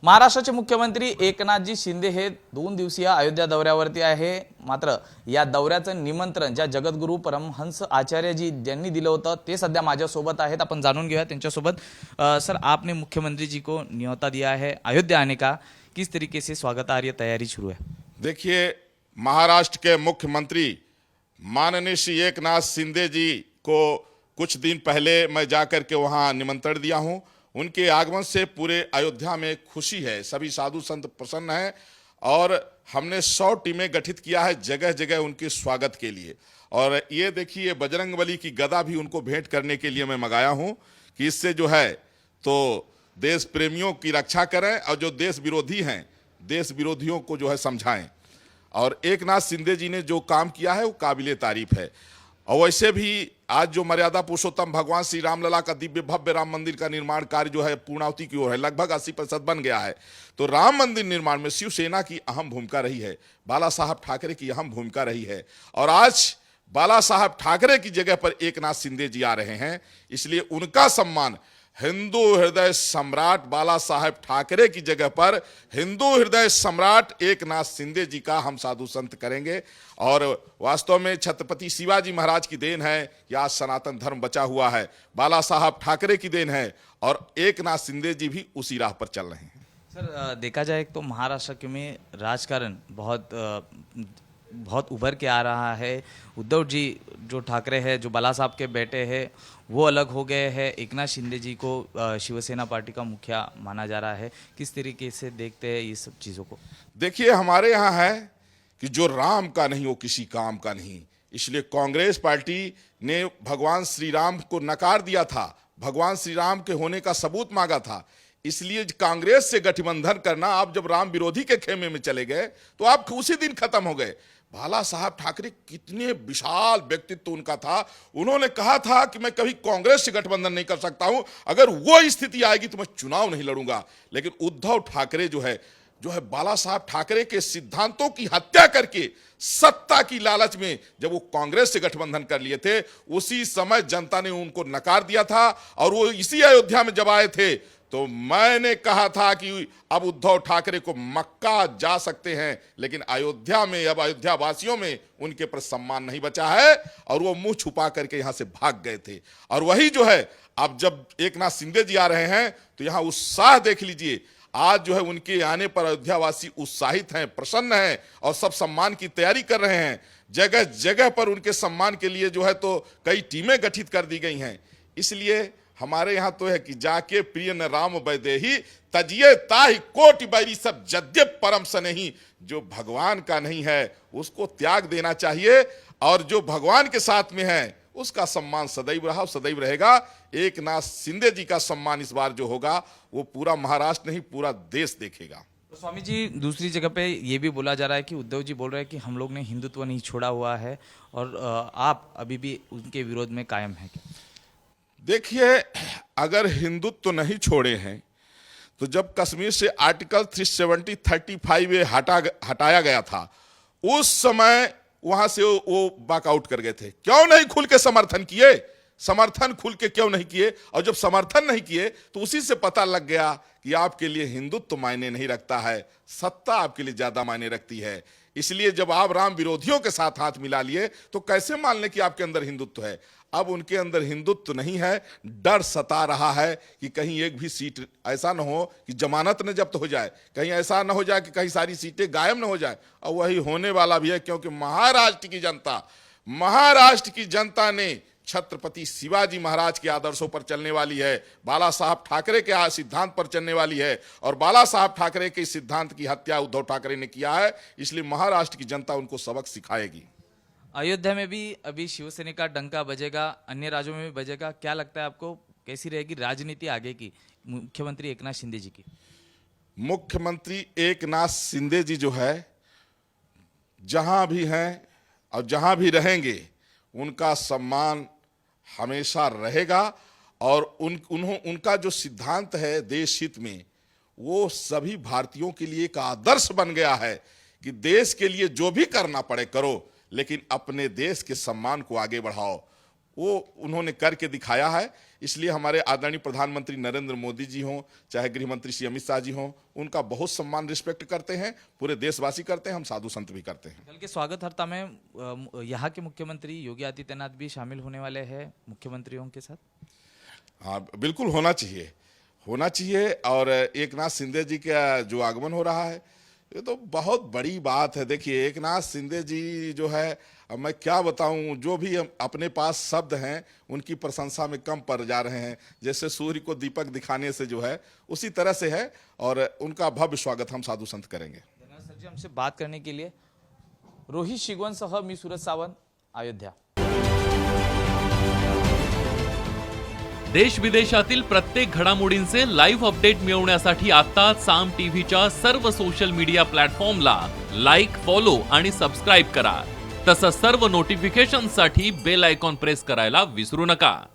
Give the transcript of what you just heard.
महाराष्ट्राचे मुख्यमंत्री एकनाथजी शिंदे हे 2 दिवसीय अयोध्या दौऱ्यावरती आहे। मात्र या दौऱ्याचं निमंत्रण ज्या जगद्गुरु परमहंस आचार्यजी यांनी दिलं होतं ते सध्या माझ्या सोबत आहेत। आपण जाणून घेऊया त्यांच्यासोबत। सर, आपने मुख्यमंत्री जी को न्योता दिया है अयोध्या आने का, किस तरीके से स्वागतार्य तैयारी शुरू है? देखिए, महाराष्ट्र के मुख्यमंत्री माननीय श्री एकनाथ शिंदे जी को कुछ दिन पहले मैं जाकर के वहाँ निमंत्रण दिया हूँ। उनके आगमन से पूरे अयोध्या में खुशी है, सभी साधु संत प्रसन्न हैं और हमने 100 टीमें गठित किया है जगह जगह उनके स्वागत के लिए। और ये देखिए, बजरंगबली की गदा भी उनको भेंट करने के लिए मैं मंगाया हूँ कि इससे जो है तो देश प्रेमियों की रक्षा करें और जो देश विरोधी हैं, देश विरोधियों को जो है समझाएं। और एकनाथ शिंदे जी ने जो काम किया है वो काबिले तारीफ है। और वैसे भी आज जो मर्यादा पुरुषोत्तम भगवान श्री रामलला का दिव्य भव्य राम मंदिर का निर्माण कार्य जो है पूर्णाहुति की ओर है, लगभग 80% बन गया है। तो राम मंदिर निर्माण में शिवसेना की अहम भूमिका रही है, बाला साहब ठाकरे की अहम भूमिका रही है। और आज बाला साहब ठाकरे की जगह पर एकनाथ शिंदे जी आ रहे हैं, इसलिए उनका सम्मान हिंदू हृदय सम्राट बाला साहेब ठाकरे की जगह पर हिंदू हृदय सम्राट एकनाथ शिंदे जी का हम साधु संत करेंगे। और वास्तव में छत्रपति शिवाजी महाराज की देन है कि आज सनातन धर्म बचा हुआ है, बाला साहब ठाकरे की देन है और एकनाथ शिंदे जी भी उसी राह पर चल रहे हैं। सर, देखा जाए तो महाराष्ट्र में राजकारण बहुत उभर के आ रहा है। उद्धव जी जो ठाकरे हैं, जो बाला साहब के बेटे हैं, वो अलग हो गए हैं। एकनाथ शिंदे जी को शिवसेना पार्टी का मुखिया माना जा रहा है। किस तरीके से देखते हैं ये सब चीज़ों को? देखिए, हमारे यहाँ है कि जो राम का नहीं वो किसी काम का नहीं, इसलिए कांग्रेस पार्टी ने भगवान श्री राम को नकार दिया था, भगवान श्री राम के होने का सबूत मांगा था। इसलिए कांग्रेस से गठबंधन करना, आप जब राम विरोधी के खेमे में चले गए तो आप उसी दिन खत्म हो गए। बाला साहब ठाकरे कितने विशाल व्यक्तित्व उनका था, उन्होंने कहा था कि मैं कभी कांग्रेस से गठबंधन नहीं कर सकता हूं, अगर वो स्थिति आएगी तो मैं चुनाव नहीं लड़ूंगा। लेकिन उद्धव ठाकरे जो है बाला साहब ठाकरे के सिद्धांतों की हत्या करके सत्ता की लालच में जब वो कांग्रेस से गठबंधन कर लिए थे, उसी समय जनता ने उनको नकार दिया था। और वो इसी अयोध्या में जब आए थे तो मैंने कहा था कि अब उद्धव ठाकरे को मक्का जा सकते हैं, लेकिन अयोध्या में अब अयोध्या वासियों में उनके पर सम्मान नहीं बचा है और वो मुंह छुपा करके यहां से भाग गए थे। और वही जो है, अब जब एकनाथ शिंदे जी आ रहे हैं तो यहां उत्साह देख लीजिए। आज जो है उनके आने पर अयोध्या वासी उत्साहित हैं, प्रसन्न हैं और सब सम्मान की तैयारी कर रहे हैं। जगह जगह पर उनके सम्मान के लिए जो है तो कई टीमें गठित कर दी गई हैं। इसलिए हमारे यहाँ तो है कि जाके प्रिय न राम वैदेही तजिए ताहि कोटि बैरी सब जद्य परम सनेही। जो भगवान का नहीं है उसको त्याग देना चाहिए और जो भगवान के साथ में है उसका सम्मान सदैव रहा, सदैव रहेगा। एकनाथ शिंदे जी का सम्मान इस बार जो होगा वो पूरा महाराष्ट्र नहीं पूरा देश देखेगा। तो स्वामी जी, दूसरी जगह पे ये भी बोला जा रहा है कि उद्धव जी बोल रहे हैं कि हम लोग ने हिंदुत्व नहीं छोड़ा हुआ है और आप अभी भी उनके विरोध में कायम हैं क्या? देखिए, अगर हिंदुत्व नहीं छोड़े हैं तो जब कश्मीर से आर्टिकल 370-35 हटाया गया था, उस समय वहां से वो बैकआउट कर गए थे। क्यों नहीं खुल के समर्थन किए? समर्थन खुल के क्यों नहीं किए? और जब समर्थन नहीं किए तो उसी से पता लग गया कि आपके लिए हिंदुत्व मायने नहीं रखता है, सत्ता आपके लिए ज्यादा मायने रखती है। इसलिए जब आप राम विरोधियों के साथ हाथ मिला लिए तो कैसे मान लें कि आपके अंदर हिंदुत्व है? अब उनके अंदर हिंदुत्व नहीं है, डर सता रहा है कि कहीं एक भी सीट ऐसा न हो कि जमानत न जब्त हो जाए, कहीं ऐसा न हो जाए कि कहीं सारी सीटें गायब न हो जाए। और वही होने वाला भी है, क्योंकि महाराष्ट्र की जनता ने छत्रपति शिवाजी महाराज के आदर्शों पर चलने वाली है, बाला साहब ठाकरे के सिद्धांत पर चलने वाली है। और बाला साहब ठाकरे के सिद्धांत की हत्या उद्धव ठाकरे ने किया है, इसलिए महाराष्ट्र की जनता उनको सबक सिखाएगी। अयोध्या में भी अभी शिवसेना का डंका बजेगा, अन्य राज्यों में भी बजेगा। क्या लगता है आपको, कैसी रहेगी राजनीति आगे की मुख्यमंत्री एकनाथ शिंदे जी की? मुख्यमंत्री एकनाथ शिंदे जी जो है जहां भी हैं और जहां भी रहेंगे उनका सम्मान हमेशा रहेगा। और उनका जो सिद्धांत है देश हित में, वो सभी भारतीयों के लिए एक आदर्श बन गया है कि देश के लिए जो भी करना पड़े करो, लेकिन अपने देश के सम्मान को आगे बढ़ाओ। वो उन्होंने करके दिखाया है। इसलिए हमारे आदरणीय प्रधानमंत्री नरेंद्र मोदी जी हों, चाहे गृह मंत्री श्री अमित शाह जी हों, उनका बहुत सम्मान रिस्पेक्ट करते हैं, पूरे देशवासी करते हैं, हम साधु संत भी करते हैं। कल के स्वागत हर्ता में यहाँ के मुख्यमंत्री योगी आदित्यनाथ भी शामिल होने वाले हैं मुख्यमंत्रियों के साथ। हाँ, बिल्कुल होना चाहिए। और एक नाथ शिंदे जी का जो आगमन हो रहा है, ये तो बहुत बड़ी बात है। देखिए, एक नाथ शिंदे जी जो है, अब मैं क्या बताऊं, जो भी अपने पास शब्द हैं उनकी प्रशंसा में कम पड़ जा रहे हैं। जैसे सूर्य को दीपक दिखाने से जो है, उसी तरह से है, और उनका भव्य स्वागत हम साधु संत करेंगे। धन्यवाद सर जी, हमसे बात करने के लिए। रोहित शिगवणसह मी सूरज सावंत, अयोध्या। देश विदेशातील प्रत्येक घडामोडींचे लाईव्ह अपडेट मिळवण्यासाठी आता साम टीव्हीच्या सर्व सोशल मीडिया प्लॅटफॉर्मला लाईक, फॉलो आणि सबस्क्राईब करा। तसंच सर्व नोटिफिकेशनसाठी बेल आयकॉन प्रेस करायला विसरू नका।